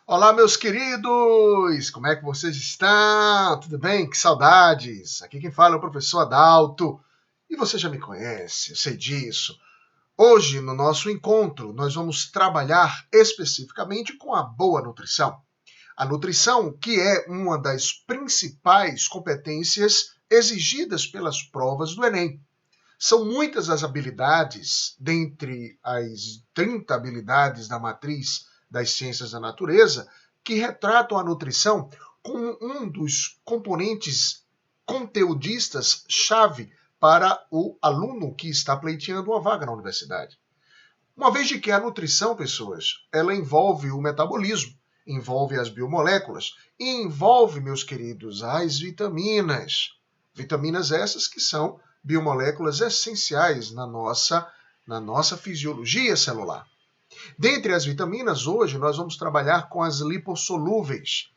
Olá, meus queridos! Como é que vocês estão? Tudo bem? Que saudades! Aqui quem fala é o professor Adalto. E você já me conhece, eu sei disso. Hoje, no nosso encontro, nós vamos trabalhar especificamente com a boa nutrição. A nutrição, que é uma das principais competências exigidas pelas provas do Enem. São muitas as habilidades, dentre as 30 habilidades da matriz das ciências da natureza, que retratam a nutrição como um dos componentes conteudistas-chave para o aluno que está pleiteando uma vaga na universidade. Uma vez de que a nutrição, pessoas, ela envolve o metabolismo, envolve as biomoléculas e envolve, meus queridos, as vitaminas. Vitaminas essas que são biomoléculas essenciais na nossa fisiologia celular. Dentre as vitaminas, hoje nós vamos trabalhar com as lipossolúveis.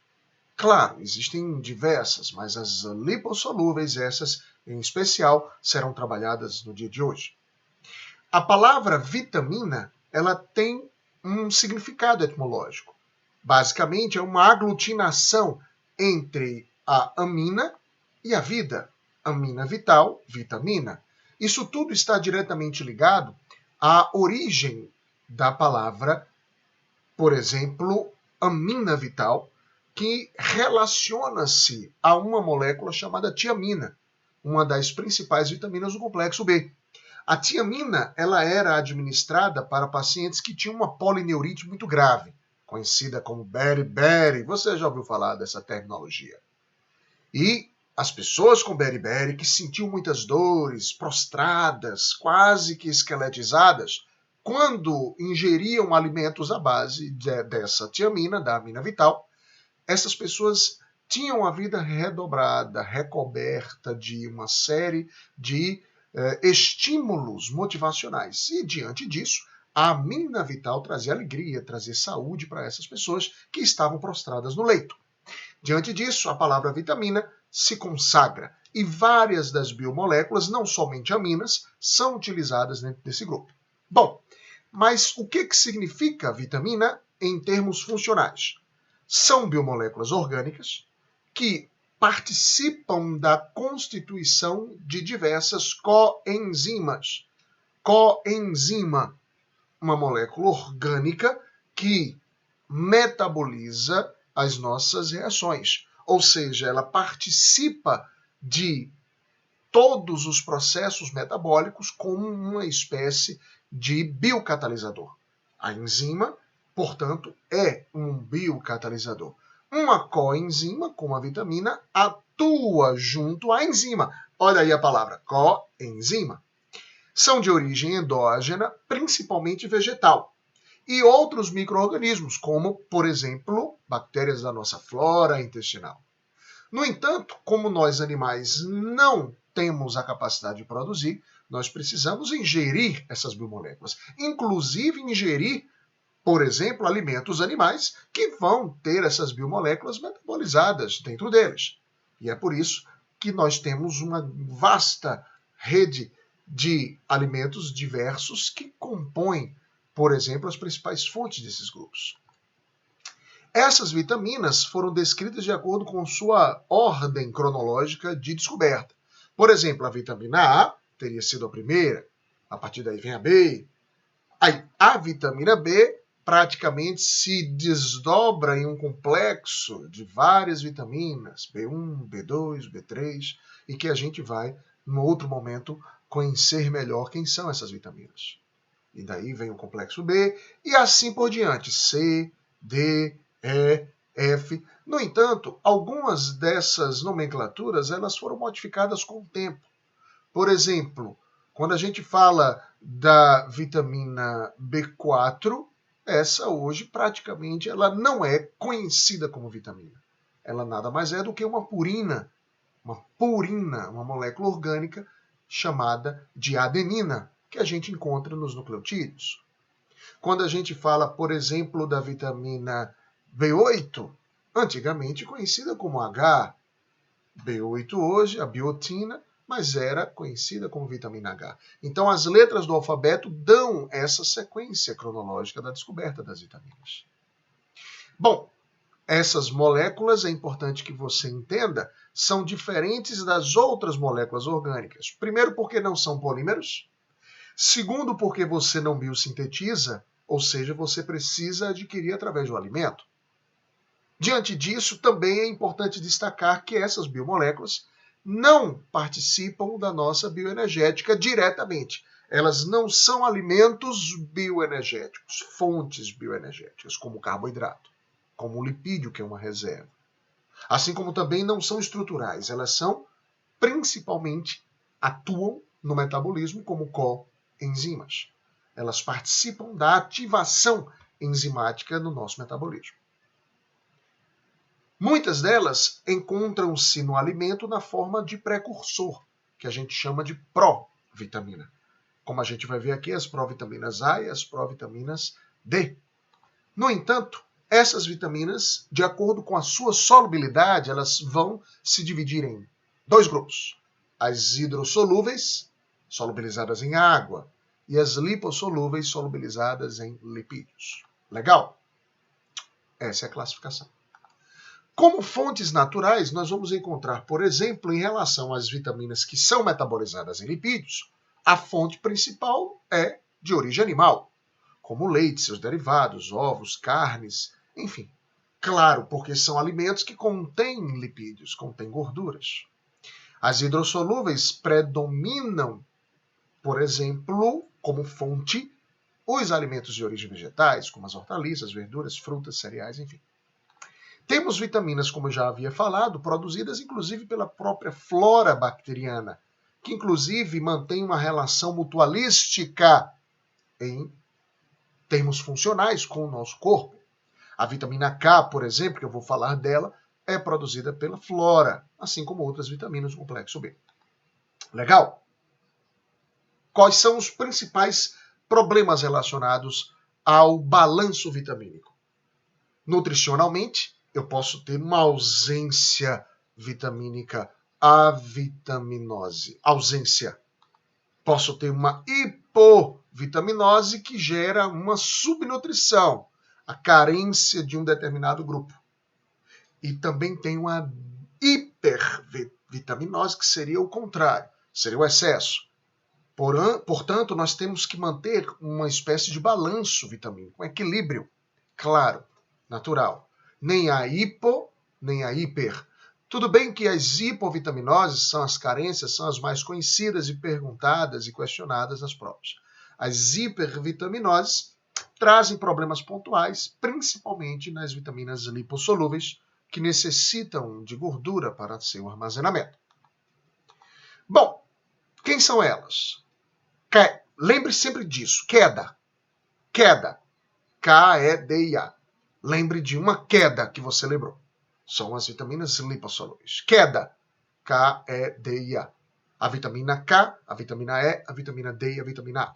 Claro, existem diversas, mas as lipossolúveis, essas em especial, serão trabalhadas no dia de hoje. A palavra vitamina, ela tem um significado etimológico. Basicamente, é uma aglutinação entre a amina e a vida. Amina vital, vitamina. Isso tudo está diretamente ligado à origem da palavra, por exemplo, amina vital, que relaciona-se a uma molécula chamada tiamina, uma das principais vitaminas do complexo B. A tiamina, ela era administrada para pacientes que tinham uma polineurite muito grave, conhecida como beriberi. Você já ouviu falar dessa terminologia? E as pessoas com beriberi, que sentiam muitas dores, prostradas, quase que esqueletizadas, quando ingeriam alimentos à base dessa tiamina, da amina vital, essas pessoas tinham a vida redobrada, recoberta de uma série de estímulos motivacionais. E, diante disso, a amina vital trazia alegria, trazia saúde para essas pessoas que estavam prostradas no leito. Diante disso, a palavra vitamina se consagra e várias das biomoléculas, não somente aminas, são utilizadas dentro desse grupo. Bom, mas o que significa vitamina em termos funcionais? São biomoléculas orgânicas que participam da constituição de diversas coenzimas. Coenzima, uma molécula orgânica que metaboliza as nossas reações. Ou seja, ela participa de todos os processos metabólicos como uma espécie de biocatalisador. A enzima, portanto, é um biocatalisador. Uma coenzima, como a vitamina, atua junto à enzima. Olha aí a palavra, coenzima. São de origem endógena, principalmente vegetal. E outros micro-organismos, como, por exemplo, bactérias da nossa flora intestinal. No entanto, como nós animais não temos a capacidade de produzir, nós precisamos ingerir essas biomoléculas. Inclusive ingerir, por exemplo, alimentos animais que vão ter essas biomoléculas metabolizadas dentro deles. E é por isso que nós temos uma vasta rede de alimentos diversos que compõem, por exemplo, as principais fontes desses grupos. Essas vitaminas foram descritas de acordo com sua ordem cronológica de descoberta. Por exemplo, a vitamina A teria sido a primeira, a partir daí vem a B. Aí, a vitamina B praticamente se desdobra em um complexo de várias vitaminas, B1, B2, B3, e que a gente vai, no outro momento, conhecer melhor quem são essas vitaminas. E daí vem o complexo B, e assim por diante, C, D, E, F. No entanto, algumas dessas nomenclaturas elas foram modificadas com o tempo. Por exemplo, quando a gente fala da vitamina B4, essa hoje praticamente ela não é conhecida como vitamina. Ela nada mais é do que uma purina, uma molécula orgânica chamada de adenina, que a gente encontra nos nucleotídeos. Quando a gente fala, por exemplo, da vitamina B8, antigamente conhecida como H, B8 hoje, a biotina, mas era conhecida como vitamina H. Então, as letras do alfabeto dão essa sequência cronológica da descoberta das vitaminas. Bom, Essas moléculas, é importante que você entenda, são diferentes das outras moléculas orgânicas. Primeiro, porque não são polímeros. Segundo, porque você não biossintetiza, ou seja, você precisa adquirir através do alimento. Diante disso, também é importante destacar que essas biomoléculas não participam da nossa bioenergética diretamente. Elas não são alimentos bioenergéticos, fontes bioenergéticas, como o carboidrato, como o lipídio, que é uma reserva. Assim como também não são estruturais, elas são, principalmente, atuam no metabolismo como coenzimas. Elas participam da ativação enzimática no nosso metabolismo. Muitas delas encontram-se no alimento na forma de precursor, que a gente chama de provitamina. Como a gente vai ver aqui, as provitaminas A e as provitaminas D. No entanto, essas vitaminas, de acordo com a sua solubilidade, elas vão se dividir em dois grupos. As hidrossolúveis, solubilizadas em água, e as lipossolúveis, solubilizadas em lipídios. Legal? Essa é a classificação. Como fontes naturais, nós vamos encontrar, por exemplo, em relação às vitaminas que são metabolizadas em lipídios, a fonte principal é de origem animal, como leite, seus derivados, ovos, carnes, enfim. Claro, porque são alimentos que contêm lipídios, contêm gorduras. As hidrossolúveis predominam, por exemplo, como fonte, os alimentos de origem vegetais, como as hortaliças, verduras, frutas, cereais, enfim. Temos vitaminas, como eu já havia falado, produzidas inclusive pela própria flora bacteriana, que inclusive mantém uma relação mutualística em termos funcionais com o nosso corpo. A vitamina K, por exemplo, que eu vou falar dela, é produzida pela flora, assim como outras vitaminas do complexo B. Legal? Quais são os principais problemas relacionados ao balanço vitamínico? Nutricionalmente, eu posso ter uma ausência vitamínica, avitaminose, ausência. Posso ter uma hipovitaminose que gera uma subnutrição, a carência de um determinado grupo. E também tem uma hipervitaminose, que seria o contrário, seria o excesso. Portanto, nós temos que manter uma espécie de balanço vitamínico, um equilíbrio, claro, natural. Nem a hipo, nem a hiper. Tudo bem que as hipovitaminoses são as carências, são as mais conhecidas e perguntadas e questionadas nas provas. As hipervitaminoses trazem problemas pontuais, principalmente nas vitaminas lipossolúveis, que necessitam de gordura para seu armazenamento. Bom, quem são elas? Lembre sempre disso, queda. Queda. K-E-D-I-A. Lembre de uma queda que você lembrou. São as vitaminas lipossolúveis. Queda. K-E-D-I-A. A vitamina K, a vitamina E, a vitamina D e a vitamina A.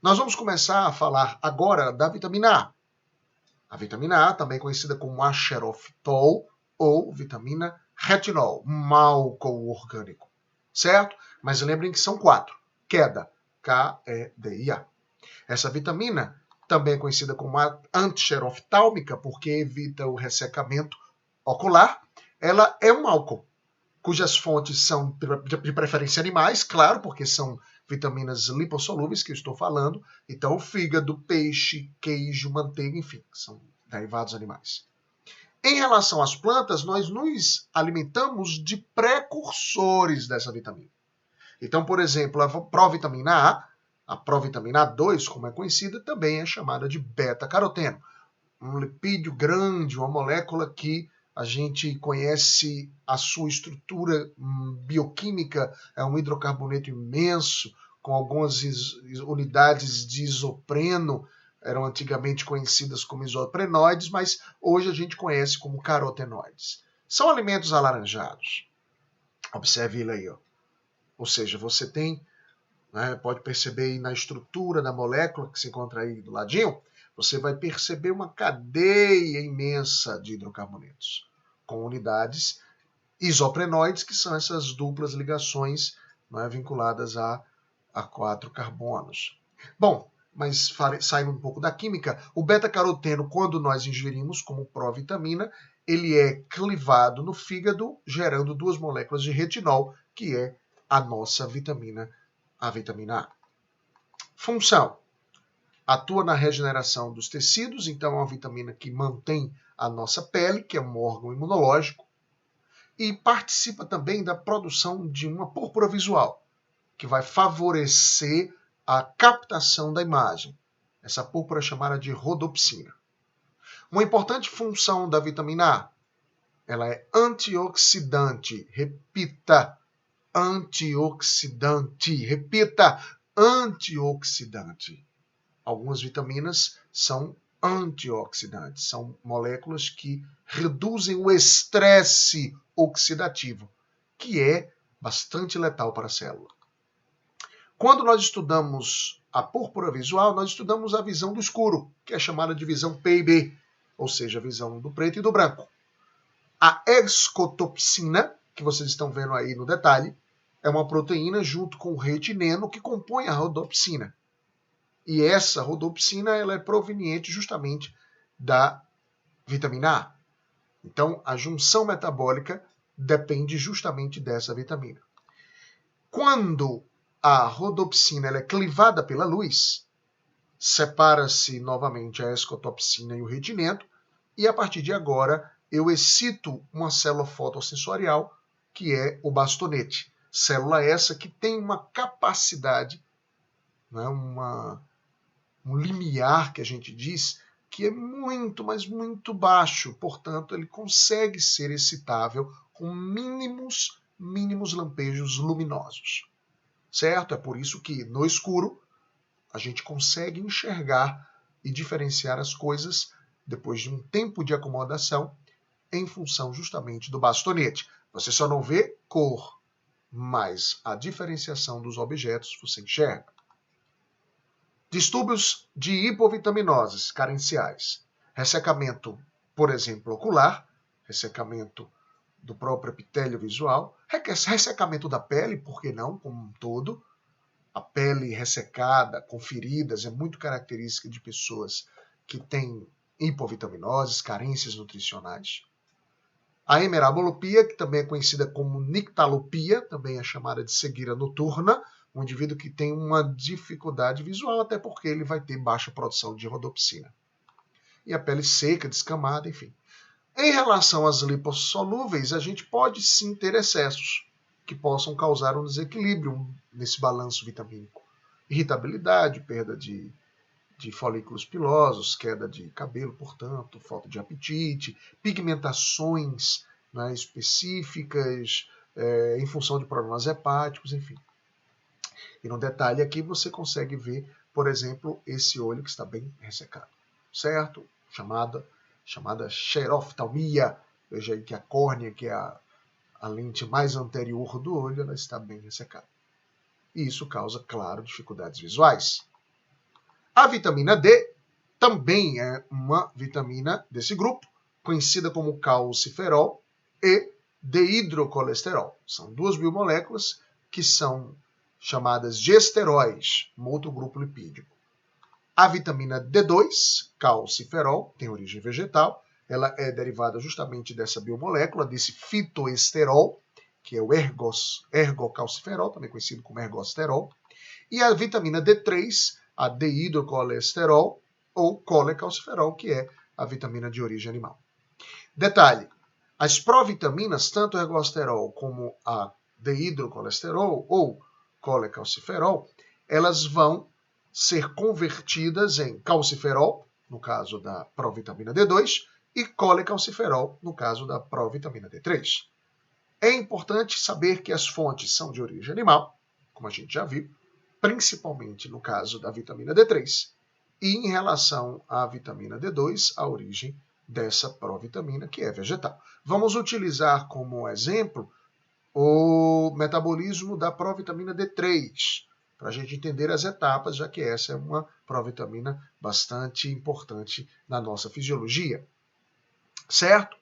Nós vamos começar a falar agora da vitamina A. A vitamina A, também conhecida como axerofitol ou vitamina retinol, álcool orgânico. Certo? Mas lembrem que são 4. Queda. K-E-D-I-A. Essa vitamina também é conhecida como antixeroftálmica, porque evita o ressecamento ocular. Ela é um álcool, cujas fontes são de preferência animais, claro, porque são vitaminas lipossolúveis que eu estou falando. Então, o fígado, peixe, queijo, manteiga, enfim, são derivados animais. Em relação às plantas, nós nos alimentamos de precursores dessa vitamina. Então, por exemplo, a provitamina A provitamina A2, como é conhecida, também é chamada de beta-caroteno. Um lipídio grande, uma molécula que a gente conhece a sua estrutura bioquímica, é um hidrocarboneto imenso, com algumas unidades de isopreno, eram antigamente conhecidas como isoprenoides, mas hoje a gente conhece como carotenoides. São alimentos alaranjados. Observe ele aí, ó. Ou seja, você tem, pode perceber aí na estrutura da molécula que se encontra aí do ladinho, você vai perceber uma cadeia imensa de hidrocarbonetos, com unidades isoprenoides, que são essas duplas ligações vinculadas a 4 carbonos. Bom, mas saindo um pouco da química, o beta-caroteno, quando nós ingerimos como provitamina, ele é clivado no fígado, gerando 2 moléculas de retinol, que é a nossa vitamina, a vitamina A. Função: atua na regeneração dos tecidos, então é uma vitamina que mantém a nossa pele, que é um órgão imunológico, e participa também da produção de uma púrpura visual, que vai favorecer a captação da imagem. Essa púrpura é chamada de rodopsina. Uma importante função da vitamina A, ela é antioxidante. Repita, antioxidante. Repita, antioxidante. Algumas vitaminas são antioxidantes, são moléculas que reduzem o estresse oxidativo, que é bastante letal para a célula. Quando nós estudamos a púrpura visual, nós estudamos a visão do escuro, que é chamada de visão PIB, ou seja, a visão do preto e do branco. A escotopsina, que vocês estão vendo aí no detalhe, é uma proteína junto com o retineno que compõe a rodopsina. E essa rodopsina ela é proveniente justamente da vitamina A. Então, a junção metabólica depende justamente dessa vitamina. Quando a rodopsina ela é clivada pela luz, separa-se novamente a escotopsina e o retineno, e a partir de agora eu excito uma célula fotossensorial, que é o bastonete. Célula essa que tem uma capacidade, né, um limiar que a gente diz, que é muito, mas muito baixo. Portanto, ele consegue ser excitável com mínimos lampejos luminosos. Certo? É por isso que no escuro a gente consegue enxergar e diferenciar as coisas depois de um tempo de acomodação em função justamente do bastonete. Você só não vê cor, mas a diferenciação dos objetos você enxerga. Distúrbios de hipovitaminoses carenciais. Ressecamento, por exemplo, ocular, ressecamento do próprio epitélio visual, ressecamento da pele, por que não, como um todo. A pele ressecada, com feridas, é muito característica de pessoas que têm hipovitaminoses, carências nutricionais. A hemerabolopia, que também é conhecida como nictalopia, também é chamada de cegueira noturna, um indivíduo que tem uma dificuldade visual, até porque ele vai ter baixa produção de rodopsina. E a pele seca, descamada, enfim. Em relação às lipossolúveis, a gente pode sim ter excessos que possam causar um desequilíbrio nesse balanço vitamínico. Irritabilidade, perda de folículos pilosos, queda de cabelo, portanto, falta de apetite, pigmentações, né, específicas, em função de problemas hepáticos, enfim. E no detalhe aqui você consegue ver, por exemplo, esse olho que está bem ressecado, certo? Chamada xeroftalmia. Veja aí que a córnea, que é a lente mais anterior do olho, ela está bem ressecada. E isso causa, claro, dificuldades visuais. A vitamina D também é uma vitamina desse grupo, conhecida como calciferol e dehidrocolesterol. São 2 biomoléculas que são chamadas de esteróis, um outro grupo lipídico. A vitamina D2, calciferol, tem origem vegetal, ela é derivada justamente dessa biomolécula, desse fitoesterol, que é o ergocalciferol, também conhecido como ergosterol. E a vitamina D3, a dehidrocolesterol, ou colecalciferol, que é a vitamina de origem animal. Detalhe, as provitaminas, tanto o ergosterol como a dehidrocolesterol, ou colecalciferol, elas vão ser convertidas em calciferol, no caso da provitamina D2, e colecalciferol, no caso da provitamina D3. É importante saber que as fontes são de origem animal, como a gente já viu, principalmente no caso da vitamina D3, e em relação à vitamina D2, a origem dessa provitamina, que é vegetal. Vamos utilizar como exemplo o metabolismo da provitamina D3, para a gente entender as etapas, já que essa é uma provitamina bastante importante na nossa fisiologia. Certo?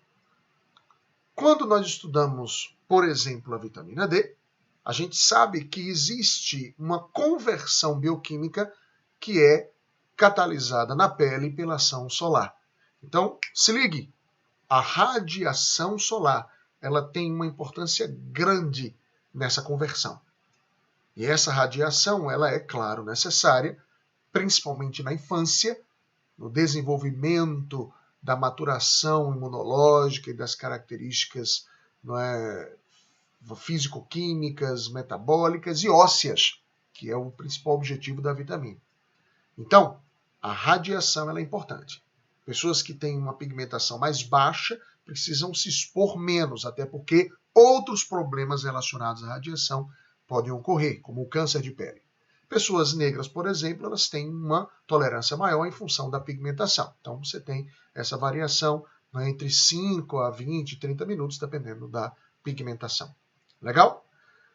Quando nós estudamos, por exemplo, a vitamina D, a gente sabe que existe uma conversão bioquímica que é catalisada na pele pela ação solar. Então, se ligue, a radiação solar, ela tem uma importância grande nessa conversão. E essa radiação, ela é, claro, necessária, principalmente na infância, no desenvolvimento da maturação imunológica e das características, não é, físico-químicas, metabólicas e ósseas, que é o principal objetivo da vitamina. Então, a radiação ela é importante. Pessoas que têm uma pigmentação mais baixa precisam se expor menos, até porque outros problemas relacionados à radiação podem ocorrer, como o câncer de pele. Pessoas negras, por exemplo, elas têm uma tolerância maior em função da pigmentação. Então, você tem essa variação, né, entre 5 a 20, 30 minutos, dependendo da pigmentação. Legal?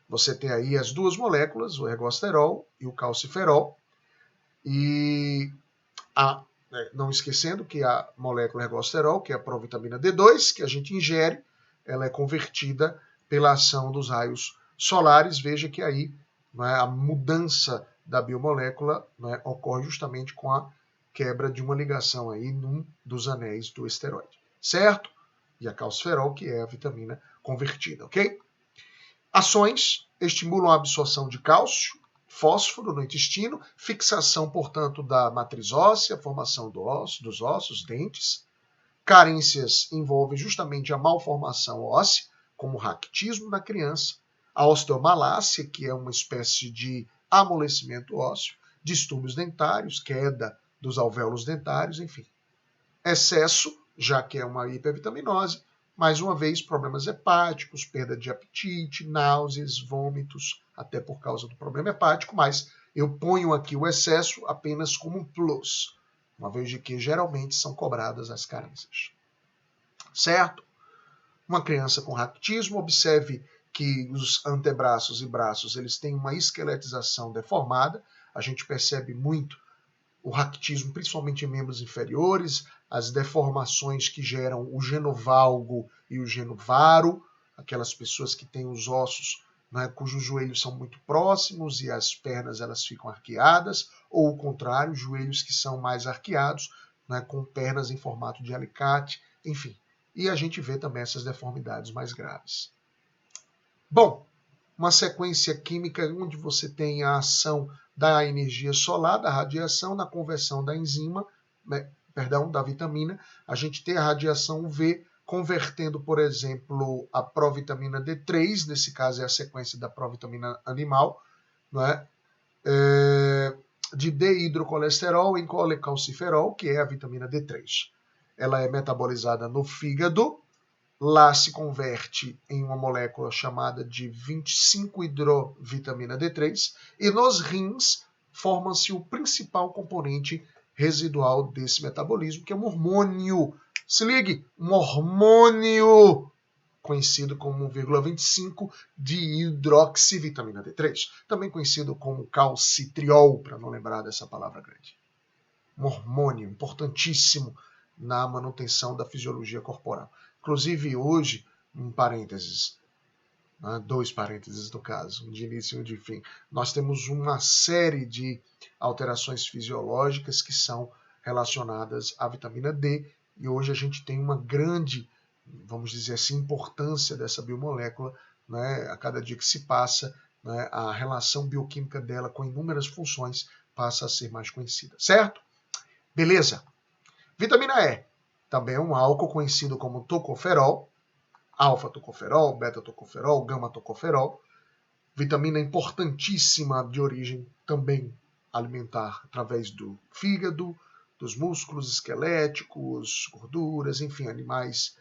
Você tem aí as duas moléculas, o ergosterol e o calciferol. E não esquecendo que a molécula ergosterol, que é a provitamina D2, que a gente ingere, ela é convertida pela ação dos raios solares. Veja que aí, né, a mudança da biomolécula, né, ocorre justamente com a quebra de uma ligação aí num dos anéis do esteroide, certo? E a calciferol, que é a vitamina convertida, ok? Ações estimulam a absorção de cálcio, fósforo no intestino, fixação, portanto, da matriz óssea, formação dos ossos, dentes. Carências envolvem justamente a malformação óssea, como o raquitismo na criança, a osteomalácia, que é uma espécie de amolecimento ósseo, distúrbios dentários, queda dos alvéolos dentários, enfim. Excesso, já que é uma hipervitaminose, mais uma vez, problemas hepáticos, perda de apetite, náuseas, vômitos, até por causa do problema hepático, mas eu ponho aqui o excesso apenas como um plus, uma vez de que geralmente são cobradas as carências. Certo? Uma criança com raquitismo, observe que os antebraços e braços eles têm uma esqueletização deformada, a gente percebe muito o raquitismo, principalmente em membros inferiores, as deformações que geram o genovalgo e o genovaro, aquelas pessoas que têm os ossos, né, cujos joelhos são muito próximos e as pernas elas ficam arqueadas, ou o contrário, joelhos que são mais arqueados, né, com pernas em formato de alicate, enfim. E a gente vê também essas deformidades mais graves. Bom, uma sequência química onde você tem a ação da energia solar, da radiação, na conversão da enzima, da vitamina. A gente tem a radiação UV convertendo, por exemplo, a provitamina D3, nesse caso é a sequência da provitamina animal, né, de D-hidrocolesterol em colecalciferol, que é a vitamina D3. Ela é metabolizada no fígado, lá se converte em uma molécula chamada de 25-hidrovitamina D3 e nos rins forma-se o principal componente residual desse metabolismo, que é um hormônio. Se ligue, um hormônio conhecido como 1,25 de hidroxivitamina D3, também conhecido como calcitriol, para não lembrar dessa palavra grande. Um hormônio importantíssimo na manutenção da fisiologia corporal. Inclusive, hoje, um parênteses, dois parênteses no caso, um de início e um de fim, nós temos uma série de alterações fisiológicas que são relacionadas à vitamina D, e hoje a gente tem uma grande, vamos dizer assim, importância dessa biomolécula, né? A cada dia que se passa, né, a relação bioquímica dela com inúmeras funções passa a ser mais conhecida, certo? Beleza. Vitamina E também é um álcool conhecido como tocoferol, alfa-tocoferol, beta-tocoferol, gama-tocoferol. Vitamina importantíssima de origem também alimentar, através do fígado, dos músculos esqueléticos, gorduras, enfim, animais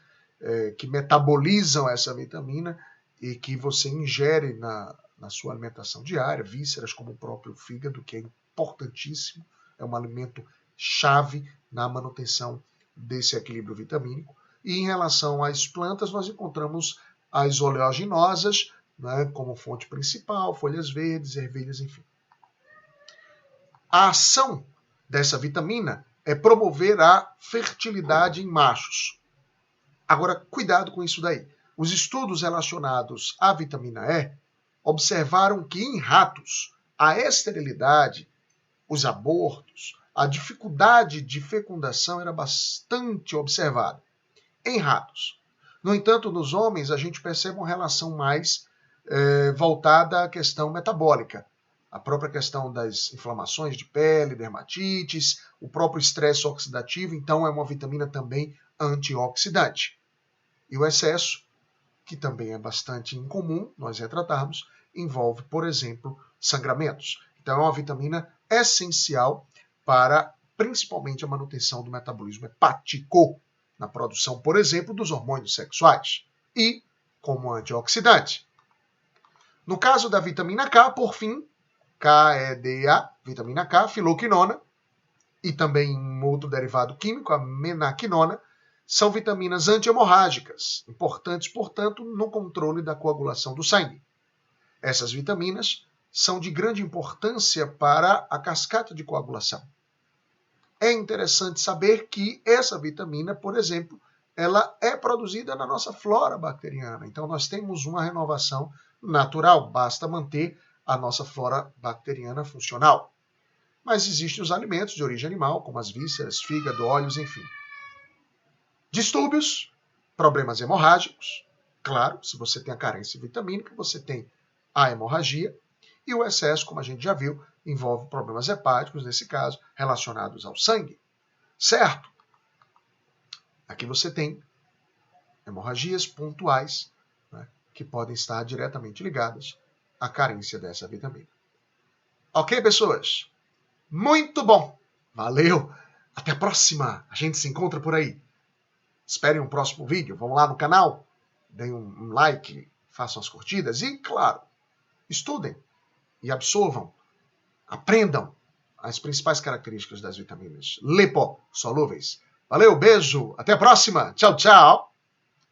que metabolizam essa vitamina e que você ingere na sua alimentação diária, vísceras como o próprio fígado, que é importantíssimo, é um alimento chave na manutenção desse equilíbrio vitamínico. E em relação às plantas, nós encontramos as oleaginosas, né, como fonte principal, folhas verdes, ervilhas, enfim. A ação dessa vitamina é promover a fertilidade em machos. Agora, cuidado com isso daí. Os estudos relacionados à vitamina E observaram que em ratos, a esterilidade, os abortos, a dificuldade de fecundação era bastante observada em ratos. No entanto, nos homens, a gente percebe uma relação mais voltada à questão metabólica. A própria questão das inflamações de pele, dermatites, o próprio estresse oxidativo, então é uma vitamina também antioxidante. E o excesso, que também é bastante incomum nós retratarmos, envolve, por exemplo, sangramentos. Então é uma vitamina essencial para, principalmente, a manutenção do metabolismo hepático, na produção, por exemplo, dos hormônios sexuais, e como antioxidante. No caso da vitamina K, por fim, KEDA, vitamina K, filoquinona, e também um outro derivado químico, a menaquinona, são vitaminas antihemorrágicas, importantes, portanto, no controle da coagulação do sangue. Essas vitaminas são de grande importância para a cascata de coagulação. É interessante saber que essa vitamina, por exemplo, ela é produzida na nossa flora bacteriana. Então, nós temos uma renovação natural, basta manter a nossa flora bacteriana funcional. Mas existem os alimentos de origem animal, como as vísceras, fígado, óleos, enfim. Distúrbios, problemas hemorrágicos. Claro, se você tem a carência vitamínica, você tem a hemorragia. E o excesso, como a gente já viu, envolve problemas hepáticos, nesse caso, relacionados ao sangue. Certo? Aqui você tem hemorragias pontuais, né, que podem estar diretamente ligadas à carência dessa vitamina. Ok, pessoas? Muito bom! Valeu! Até a próxima! A gente se encontra por aí. Esperem um próximo vídeo. Vão lá no canal, deem um like, façam as curtidas e, claro, estudem e absorvam, aprendam as principais características das vitaminas lipossolúveis. Valeu, beijo, até a próxima. Tchau, tchau.